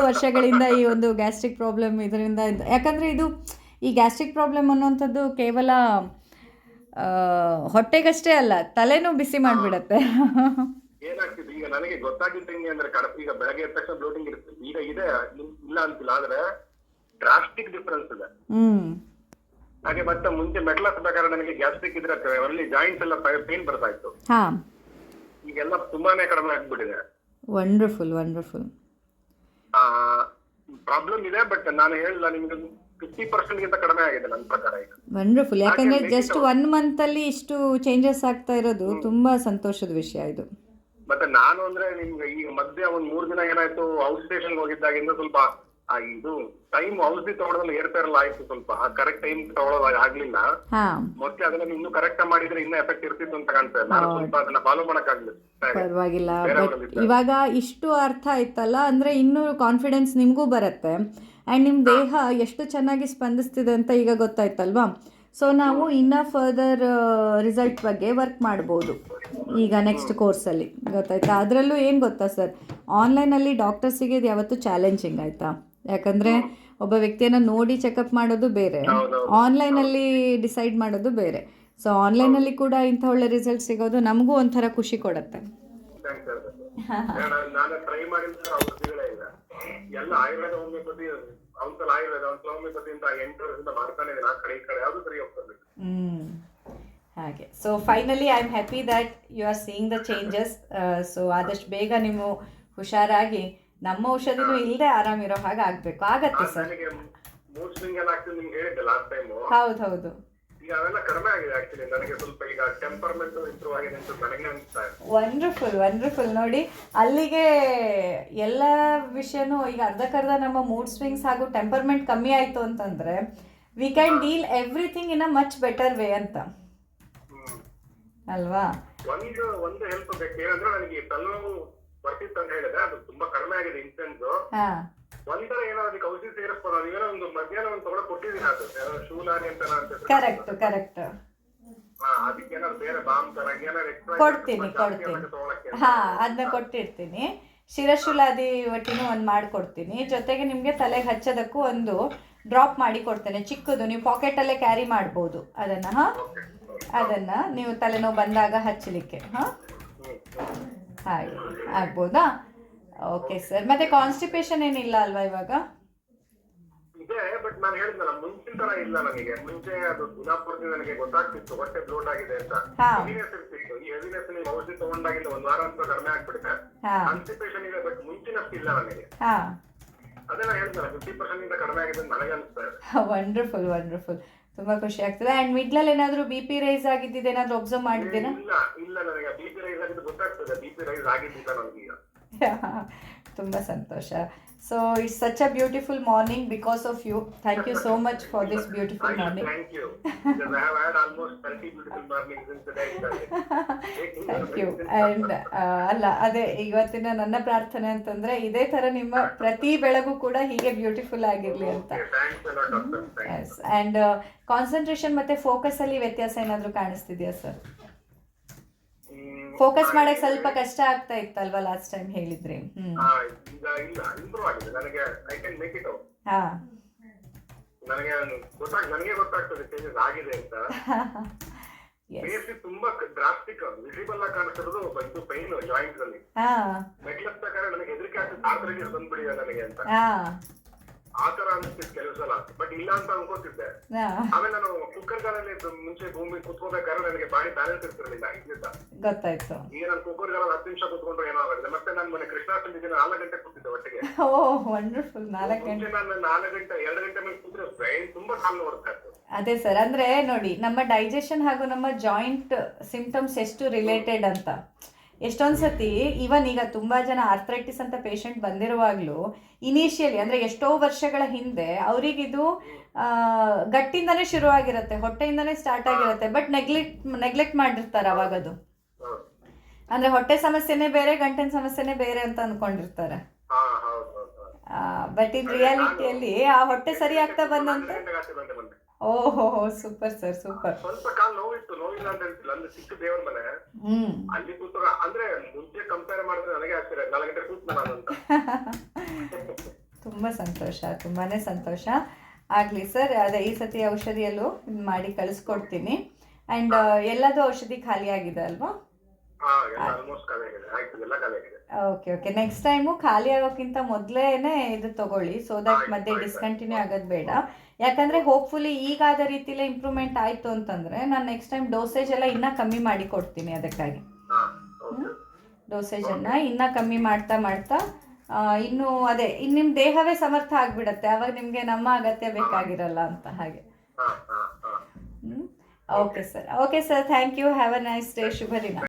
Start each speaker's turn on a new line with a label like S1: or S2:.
S1: ವರ್ಷಗಳಿಂದ ಈ ಒಂದು ಗ್ಯಾಸ್ಟ್ರಿಕ್ ಪ್ರಾಬ್ಲಮ್ ಇದರಿಂದ ಯಾಕಂದರೆ ಇದು ಈ ಗ್ಯಾಸ್ಟ್ರಿಕ್ ಪ್ರಾಬ್ಲಮ್ ಅನ್ನುವಂಥದ್ದು ಕೇವಲ ಹೊಟ್ಟೆಗಷ್ಟೇ ಅಲ್ಲ, ತಲೆನೂ ಬಿಸಿ ಮಾಡಿಬಿಡತ್ತೆ.
S2: ಏನಾಗ್ತಿದೆ ಈಗ ನನಗೆ ಗೊತ್ತಾಗಿದ್ದು ಹೆಂಗೆ ಅಂದ್ರೆ ಈಗ ಬೆಳಗ್ಗೆ ಎದ್ದ ತಕ್ಷಣ ಬ್ಲೋಟಿಂಗ್ ಇರುತ್ತೆ, ಈಗ ಇದೆ ಇಲ್ಲ ಅಂತಿಲ್ಲ, ಆದ್ರೆ ಡ್ರಾಸ್ಟಿಕ್ ಡಿಫರೆನ್ಸ್ ಇದೆ. ಹಾಗೆ ಮತ್ತೆ ಮುಂಚೆ ಮೆಟ್ಲ ಹತ್ಬೇಕಾದ್ರೆ ನನಗೆ ಗ್ಯಾಸ್ಟ್ರಿಕ್ ಇದ್ರೆ ಅಲ್ಲಿ ಜಾಯಿಂಟ್ಸ್ ಎಲ್ಲ ಪೇನ್ ಬರ್ತಾ ಇತ್ತು, ಈಗೆಲ್ಲ ತುಂಬಾನೇ ಕಡಿಮೆ ಆಗ್ಬಿಟ್ಟಿದೆ.
S1: Wonderful wonderful.
S2: ಪ್ರಾಬ್ಲಮ್ ಇದೆ, ಬಟ್ ನಾನು ಹೇಳಿಲ್ಲ ನಿಮ್ಗೆ 50% ಗಿಂತ ಕಡಿಮೆ ಆಗಿದೆ ನನ್ನ ಪ್ರಕಾರ ಈಗ.
S1: ವಂಡರ್ಫುಲ್. ಯಾಕಂದ್ರೆ ಜಸ್ಟ್ 1 month ಅಲ್ಲಿ ಇಷ್ಟು ಚೇಂಜಸ್ ಆಗ್ತಾ ಇರೋದು ತುಂಬಾ ಸಂತೋಷದ ವಿಷಯ ಇದು.
S2: ಮತ್ತೆ ನಾನು ಅಂದ್ರೆ ನಿಮ್ಗೆ ಈಗ ಮಧ್ಯ ಒಂದ್ 3 ದಿನ ಏನಾಯ್ತು, ಔಟ್ ಸ್ಟೇಷನ್ ಹೋಗಿದ್ದಾಗಿಂದ ಸ್ವಲ್ಪ ಇದು ಟೈಮ್ ಔಷಧಿ ತಗೊಳ್ಳೋದ್ರಲ್ಲಿ ಏರ್ಪೇರಲ್ಲ ಆಯ್ತು, ಸ್ವಲ್ಪ ಕರೆಕ್ಟ್ ಟೈಮ್ ತಗೊಳ್ಳೋದಾಗ ಆಗ್ಲಿಲ್ಲ. ಮತ್ತೆ ಅದನ್ನ ಇನ್ನು ಕರೆಕ್ಟ್ ಮಾಡಿದ್ರೆ ಇನ್ನೂ ಎಫೆಕ್ಟ್ ಇರ್ತಿತ್ತು ಅಂತ ಕಾಣ್ತಾ ಇಲ್ಲ. ನಾನು ಸ್ವಲ್ಪ ಅದನ್ನ ಫಾಲೋ ಮಾಡಕ್ ಆಗ್ಲಿಲ್ಲ.
S1: ಪರವಾಗಿಲ್ಲ, ಬಟ್ ಇವಾಗ ಇಷ್ಟು ಅರ್ಥ ಆಯ್ತಲ್ಲ ಅಂದ್ರೆ ಇನ್ನೂ ಕಾನ್ಫಿಡೆನ್ಸ್ ನಿಮಗೂ ಬರುತ್ತೆ. ಆ್ಯಂಡ್ ನಿಮ್ಮ ದೇಹ ಎಷ್ಟು ಚೆನ್ನಾಗಿ ಸ್ಪಂದಿಸ್ತಿದೆ ಅಂತ ಈಗ ಗೊತ್ತಾಯ್ತಲ್ವಾ. ಸೊ ನಾವು ಇನ್ನೂ ಫರ್ದರ್ ರಿಸಲ್ಟ್ ಬಗ್ಗೆ ವರ್ಕ್ ಮಾಡ್ಬೋದು ಈಗ ನೆಕ್ಸ್ಟ್ ಕೋರ್ಸಲ್ಲಿ, ಗೊತ್ತಾಯ್ತಾ. ಅದರಲ್ಲೂ ಏನು ಗೊತ್ತಾ ಸರ್, ಆನ್ಲೈನಲ್ಲಿ ಡಾಕ್ಟರ್ಸಿಗೆ ಇದು ಯಾವತ್ತೂ ಚಾಲೆಂಜಿಂಗ್ ಆಯಿತಾ. ಯಾಕಂದರೆ ಒಬ್ಬ ವ್ಯಕ್ತಿಯನ್ನು ನೋಡಿ ಚೆಕಪ್ ಮಾಡೋದು ಬೇರೆ, ಆನ್ಲೈನಲ್ಲಿ ಡಿಸೈಡ್ ಮಾಡೋದು ಬೇರೆ. ಸೊ ಆನ್ಲೈನಲ್ಲಿ ಕೂಡ ಇಂಥ ಒಳ್ಳೆ ರಿಸಲ್ಟ್ ಸಿಗೋದು ನಮಗೂ ಒಂಥರ ಖುಷಿ ಕೊಡುತ್ತೆ.
S2: ನಾನು ಟ್ರೈ ಮಾಡಿದ್ರೆ ಔಷಧಿಗಳೇ ಇಲ್ಲ, ಎಲ್ಲ ಆಯುರ್ವೇದ ಹೋಮಿಯೋಪತಿ, ಅವಸಲ ಆಯುರ್ವೇದ ಅವಸಲ ಹೋಮಿಯೋಪತಿ ಅಂತ 8 ವರ್ಷದಿಂದ ಮಾಡ್ತಾನೆ ಇದ್ದೀನಿ. ಆ ಕಡೆ ಈ ಕಡೆ ಯಾವುದು ಸರಿ ಹೋಗ್ತದೆ.
S1: ಹಾಗೆ. So finally I am happy that you are seeing the changes. So ಆದಷ್ಟು ಬೇಗ ನೀವು ಹುಷಾರಾಗಿ ನಮ್ಮ ಔಷಧಿನೂ ಇಲ್ಲದೆ ಆರಾಮಿರೋ ಹಾಗೆ ಆಗಬೇಕು. ಆಗತ್ತೆ ಸರ್.
S2: ನನಗೆ ಮೂಡ್ ಸ್ವಿಂಗ್ ಎಲ್ಲ ಆಗ್ತದೆ ನಿಮ್ಗೆ ಹೇಳಿದ್ದೆ ಲಾಸ್ಟ್ ಟೈಮ್.
S1: ಹೌದು.
S2: ಈಗ ಅವೆಲ್ಲ ಕಡಿಮೆ ಆಗಿದೆ ಆಕ್ಚುಲಿ. ನನಗೆ ಸ್ವಲ್ಪ ಈಗ ಟೆಂಪರ್ಮೆಂಟ್ ಇಂಪ್ರೂವ್ ಆಗಿದೆ ಅಂತ ನನಗೆ ಅನಿಸ್ತಾ ಇದೆ.
S1: Wonderful wonderful. ನೋಡಿ ಅಲ್ಲಿಗೆ ಎಲ್ಲ ವಿಷಯನೂ ಈಗ ಅರ್ಧಕ್ಕರ್ಧ ನಮ್ಮ ಮೂಡ್ ಸ್ವಿಂಗ್ಸ್ ಹಾಗೂ ಟೆಂಪರ್ಮೆಂಟ್ ಕಮ್ಮಿ ಆಯಿತು ಅಂತಂದರೆ we can deal everything in a much better way ಅಂತ ಅಲ್ವಾ.
S2: ಒಂದು ಹೆಲ್ಪ್ ಬೇಕು ಏನಂದ್ರೆ, ನನಗೆ ತಲೆನೋವು ಬರ್ತಿತ್ತು ಅಂತ ಹೇಳಿದೆ, ಅದು ತುಂಬಾ ಕಡಿಮೆ ಆಗಿದೆ ಇನ್ಸೆನ್ಸ್. ಒಂಥರ ಏನೋ ಅದಕ್ಕೆ ಔಷಧಿ ಸೇರಿಸ್ಬೋದು. ನೀವೇನೋ ಒಂದು ಮಧ್ಯಾಹ್ನ ಒಂದು ತಗೊಳಕ್ ಕೊಟ್ಟಿದ್ದೀನಿ, ಅದು ಶೂಲಾನಿ ಅಂತ.
S1: ಕರೆಕ್ಟ್.
S2: ಅದಕ್ಕೆ ಏನಾದ್ರು ಬೇರೆ ಬಾಂಬ್ ತರ ಏನಾದ್ರು
S1: ಕೊಡ್ತೀನಿ. ಅದನ್ನ ಕೊಟ್ಟಿರ್ತೀನಿ. ಶಿರಶೂಲಾದಿ ಒಟ್ಟಿನೂ ಒಂದು ಮಾಡಿಕೊಡ್ತೀನಿ. ಜೊತೆಗೆ ನಿಮಗೆ ತಲೆಗೆ ಹಚ್ಚೋದಕ್ಕೂ ಒಂದು ಡ್ರಾಪ್ ಮಾಡಿ ಕೊಡ್ತೇನೆ, ಚಿಕ್ಕದು. ನೀವು ಪಾಕೆಟಲ್ಲೇ ಕ್ಯಾರಿ ಮಾಡ್ಬೋದು ಅದನ್ನು ನೀವು ತಲೆನೋವು ಬಂದಾಗ ಹಚ್ಚಲಿಕ್ಕೆ. ಹಾಗೆ ಆಗ್ಬೋದಾ? Okay sir. ಮತ್ತೆ ಕಾನ್ಸ್ಟಿಪೇಷನ್ ಏನಿಲ್ಲ ಅಲ್ವಾ ಇವಾಗ?
S2: ಇದೆ, ಬಟ್ ನಾನು ಹೇಳಿದ್ನಲ್ಲ ಮುಂಚಿನ ತರ ಇಲ್ಲ. ನನಗೆ ಮುಂಚೆ ಅದು ದಿನಾಪೂರ್ತಿ ನನಗೆ ಗೊತ್ತಾಗ್ತಿತ್ತು ಹೊಟ್ಟೆ ಬ್ಲೋಟ್ ಆಗಿದೆ ಅಂತ, ಹೆವಿನೆಸ್ ಇರ್ತಿತ್ತು. ಈ ಹೆವಿನೆಸ್ ನೀವು ಔಷಧಿ ತಗೊಂಡಾಗಿಂದ 1 ವಾರ ಅಂತ ಕಡಿಮೆ ಆಗ್ಬಿಡುತ್ತೆ. ಕಾನ್ಸ್ಟಿಪೇಷನ್ ಇದೆ, ಬಟ್ ಮುಂಚಿನಷ್ಟು ಇಲ್ಲ ನನಗೆ. ಅದೇ ನಾನು ಹೇಳಿದ್ನಲ್ಲ 50% ಇಂದ ಕಡಿಮೆ ಆಗಿದೆ ಅಂತ ನನಗೆ ಅನಿಸ್ತಾ ಇದೆ.
S1: ವಂಡರ್ಫುಲ್. ತುಂಬಾ ಖುಷಿ ಆಗ್ತದೆ. ಅಂಡ್ ಮಿಡ್ಲಲ್ಲಿ ಏನಾದರೂ BP ರೈಸ್ ಆಗಿದ್ದಿದೆ ಏನಾದರೂ ಒಬ್ಸರ್ವ್ ಮಾಡಿದ್ದೀರಾ?
S2: ಇಲ್ಲ ನನಗೆ BP ರೈಸ್ ಆಗಿದ್ದು ಗೊತ್ತಾಗ್ತದೆ. BP ರೈಸ್ ಆಗಿದ್ದಿಲ್ಲ ನನಗೆ ಈಗ.
S1: ತುಂಬಾ ಸಂತೋಷ. So it's such a beautiful morning because of you. Thank you so much for this beautiful morning.
S2: Thank you. I have had almost 30 beautiful mornings since the day started.
S1: Thank you. And ಅಲ್ಲ, ಅದೇ ಇವತ್ತಿನ ನನ್ನ ಪ್ರಾರ್ಥನೆ ಅಂತಂದರೆ ಇದೇ ಥರ ನಿಮ್ಮ ಪ್ರತಿ ಬೆಳಗು ಕೂಡ ಹೀಗೆ ಬ್ಯೂಟಿಫುಲ್ ಆಗಿರಲಿ ಅಂತ. ಆ್ಯಂಡ್ ಕಾನ್ಸಂಟ್ರೇಷನ್ ಮತ್ತು ಫೋಕಸಲ್ಲಿ ವ್ಯತ್ಯಾಸ ಏನಾದರೂ ಕಾಣಿಸ್ತಿದೆಯಾ ಸರ್? ಫೋಕಸ್ ಮಾಡಕ್ಕೆ ಸ್ವಲ್ಪ ಕಷ್ಟ ಆಗ್ತಾ ಇತ್ತಲ್ವಾ ಲಾಸ್ಟ್ ಟೈಮ್ ಹೇಳಿದ್ರಿ?
S2: ಈಗ ಇಲ್ಲ, ಇಂಪ್ರೂವ್ ಆಗಿದೆ. ನನಗೆ I can make it out. ನನಗೆ ಗೊತ್ತಾಗ್ತದೆ ಚೇಂಜಸ್ ಆಗಿದೆ ಅಂತ. ಬೇಸಿಕ್ ತುಂಬಾ ಡ್ರಾಸ್ಟಿಕ್ ವಿಸಿಬಲ್ ಆಗಿ ಕಾಣಿಸ್ತಿರೋದು ಇದು ಪೈನ್ ಜಾಯಿಂಟ್ಸ್ ಅಲ್ಲಿ. ಮೆಟ್ಲತ್ತ ನನಗೆ ಹೆದರಿಕೆ ಆಗ್ತದೆ, ಆರ್ಥರೈಟಿಸ್ ಬಂದ್ಬಿಡಿದೆ ನನಗೆ ಅಂತ ಆತರ ಅನಿಸ್ತಿತ್ತು ಕೆಲವು ಸಲ. ಬಟ್ ಇಲ್ಲ ಅಂತ ಅನ್ಕೋತಿದ್ದೆ. ಆಮೇಲೆ ನಾನು ಕುಕ್ಕರ್ ಗಾಲಲ್ಲಿ ಮುಂಚೆ ಭೂಮಿ ಕುತ್ಕೋಬೇಕಾದ್ರೆ ನನಗೆ ಬಾಡಿ ಬ್ಯಾಲೆನ್ಸ್ ಇರ್ತಿರ್ಲಿಲ್ಲ,
S1: ಗೊತ್ತಾಯ್ತು.
S2: ಈಗ ನಾನು ಕುಕ್ಕರ್ ಗಾಲಲ್ಲಿ 10 ನಿಮಿಷ ಕುತ್ಕೊಂಡ್ರೆ ಏನೋ ಆಗಿದೆ. ಮತ್ತೆ ನಾನು ಮನೆ ಕೃಷ್ಣಾಷ್ಟಮಿ ದಿನ 4 ಗಂಟೆ ಕೂತಿದ್ದೆ ಒಟ್ಟಿಗೆ.
S1: ವಂಡರ್ಫುಲ್. 4 ಗಂಟೆ
S2: ನಾನು 4 ಗಂಟೆ 2 ಗಂಟೆ ಮೇಲೆ ಕೂತ್ರೆ ಬ್ರೈನ್ ತುಂಬಾ ಕಾಲು ನೋಡ್ತಾ ಇತ್ತು.
S1: ಅದೇ ಸರ್, ಅಂದ್ರೆ ನೋಡಿ ನಮ್ಮ ಡೈಜೆಷನ್ ಹಾಗೂ ನಮ್ಮ ಜಾಯಿಂಟ್ ಸಿಂಪ್ಟಮ್ಸ್ ಎಷ್ಟು ರಿಲೇಟೆಡ್ ಅಂತ. ಎಷ್ಟೊಂದು ಸತಿ ಈವನ್ ಈಗ ತುಂಬ ಜನ ಆರ್ಥರೈಟಿಸ್ ಅಂತ ಪೇಷಂಟ್ ಬಂದಿರುವಾಗಲೂ ಇನಿಷಿಯಲಿ ಅಂದರೆ ಎಷ್ಟೋ ವರ್ಷಗಳ ಹಿಂದೆ ಅವರಿಗಿದು ಗಟ್ಟಿಂದನೇ ಶುರುವಾಗಿರುತ್ತೆ, ಹೊಟ್ಟೆಯಿಂದನೇ ಸ್ಟಾರ್ಟ್ ಆಗಿರುತ್ತೆ. ಬಟ್ ನೆಗ್ಲೆಕ್ಟ್ ಮಾಡಿರ್ತಾರೆ ಅವಾಗದು. ಅಂದರೆ ಹೊಟ್ಟೆ ಸಮಸ್ಯೆನೇ ಬೇರೆ, ಗಂಟಿನ ಸಮಸ್ಯೆನೇ ಬೇರೆ ಅಂತ ಅಂದ್ಕೊಂಡಿರ್ತಾರೆ. ಬಟ್ ಇನ್ ರಿಯಾಲಿಟಿಯಲ್ಲಿ ಆ ಹೊಟ್ಟೆ ಸರಿ ಆಗ್ತಾ ಬಂದಂತೆ. ಓಹೋ, ಸೂಪರ್ ಸರ್, ಸೂಪರ್.
S2: ಸ್ವಲ್ಪ ಕಾಲ ನೋವಿತ್ತು, ನೋವಿಲ್ಲ ಅಂತ ಹೇಳ್ತಿಲ್ಲ. ಅಂದ್ರೆ ಚಿಕ್ಕ ದೇವರ ಮನೆ ಅಲ್ಲಿ ಕೂತಾಗ ಅಂದ್ರೆ ಮುಂಚೆ ಕಂಪೇರ್ ಮಾಡಿದ್ರೆ ನನಗೆ ಆಗ್ತಿರ 4 ಗಂಟೆ ಕೂತ್ ನಾನು ಅಂತ.
S1: ತುಂಬ ಸಂತೋಷ, ತುಂಬಾ ಸಂತೋಷ. ಆಗಲಿ ಸರ್, ಅದೇ ಈ ಸತಿ ಔಷಧಿಯಲ್ಲೂ ಇದ್ ಮಾಡಿ ಕಳಿಸ್ಕೊಡ್ತೀನಿ. ಆ್ಯಂಡ್ ಎಲ್ಲದೂ ಔಷಧಿ ಖಾಲಿ ಆಗಿದೆ ಅಲ್ವಾ? ಓಕೆ ಓಕೆ, ನೆಕ್ಸ್ಟ್ ಟೈಮು ಖಾಲಿ ಆಗೋಕ್ಕಿಂತ ಮೊದಲೇ ಇದು ತಗೊಳ್ಳಿ, ಸೊ ದಟ್ ಮತ್ತೆ ಡಿಸ್ಕಂಟಿನ್ಯೂ ಆಗೋದು ಬೇಡ. ಯಾಕಂದರೆ ಹೋಪ್ಫುಲಿ ಈಗಾದ ರೀತಿಲೇ ಇಂಪ್ರೂವ್ಮೆಂಟ್ ಆಯಿತು ಅಂತಂದರೆ ನಾನು ನೆಕ್ಸ್ಟ್ ಟೈಮ್ ಡೋಸೇಜ್ ಎಲ್ಲ ಇನ್ನೂ ಕಮ್ಮಿ ಮಾಡಿ ಕೊಡ್ತೀನಿ. ಅದಕ್ಕಾಗಿ ಡೋಸೇಜನ್ನು ಇನ್ನೂ ಕಮ್ಮಿ ಮಾಡ್ತಾ ಮಾಡ್ತಾ ಇನ್ನು ಅದೇ ಇನ್ನು ನಿಮ್ಮ ದೇಹವೇ ಸಮರ್ಥ ಆಗಿಬಿಡತ್ತೆ. ಆವಾಗ ನಿಮಗೆ ನಮ್ಮ ಅಗತ್ಯ ಬೇಕಾಗಿರಲ್ಲ ಅಂತ. ಹಾಗೆ okay sir, thank you. Have a nice day. ಶುಭ ದಿನ.